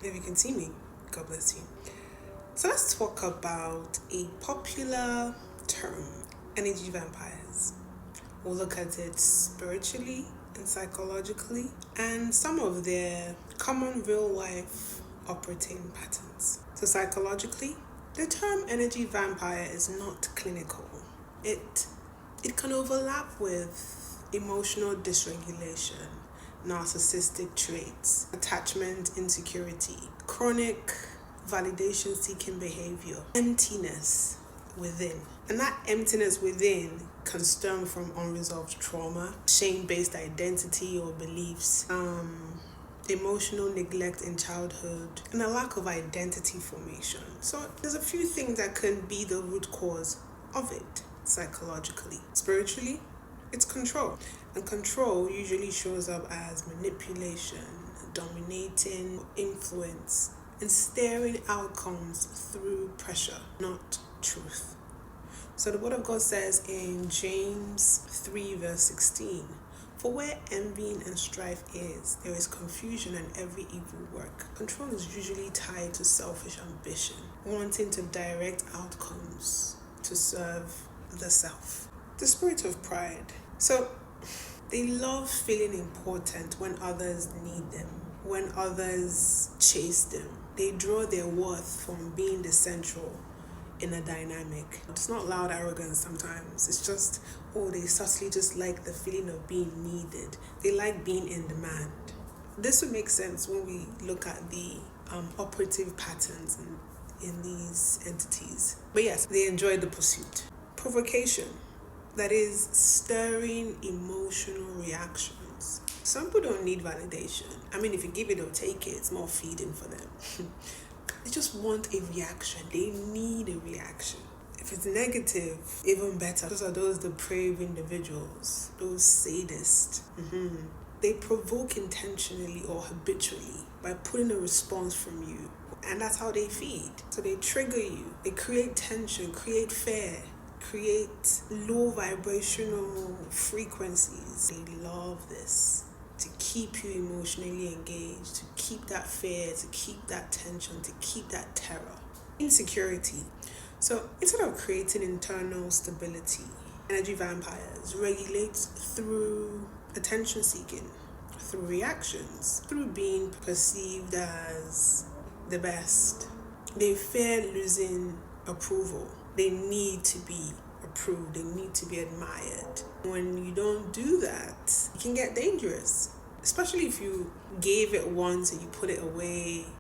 If you can see me, God bless you. So let's talk about a popular term, energy vampires. We'll look at it spiritually and psychologically and some of their common real life operating patterns. So psychologically, the term energy vampire is not clinical. It can overlap with emotional dysregulation, narcissistic traits, attachment insecurity, chronic validation seeking behavior, emptiness within. And that emptiness within can stem from unresolved trauma, shame based identity or beliefs, emotional neglect in childhood, and a lack of identity formation. So there's a few things that can be the root cause of it psychologically. Spiritually, it's control. And control usually shows up as manipulation, dominating influence, and steering outcomes through pressure, not truth. So the word of God says in James 3 verse 16, "For where envy and strife is, there is confusion and every evil work." Control is usually tied to selfish ambition, wanting to direct outcomes to serve the self. The spirit of pride. So they love feeling important when others need them, when others chase them. They draw their worth from being the central in a dynamic. It's not loud arrogance sometimes. It's just, they subtly just like the feeling of being needed. They like being in demand. This would make sense when we look at the operative patterns in these entities. But yes, they enjoy the pursuit. Provocation. That is stirring emotional reactions. Some people don't need validation. I mean, if you give it or take it, it's more feeding for them. They just want a reaction. They need a reaction. If it's negative, even better. Those are those depraved individuals, those sadists. They provoke intentionally or habitually by putting a response from you. And that's how they feed. So they trigger you. They create tension, create fear, create low vibrational frequencies. They love this. To keep you emotionally engaged, to keep that fear, to keep that tension, to keep that terror. Insecurity. So instead of creating internal stability, energy vampires regulate through attention seeking, through reactions, through being perceived as the best. They fear losing approval. They need to be approved. They need to be admired. When you don't do that, it can get dangerous, especially if you gave it once and you put it away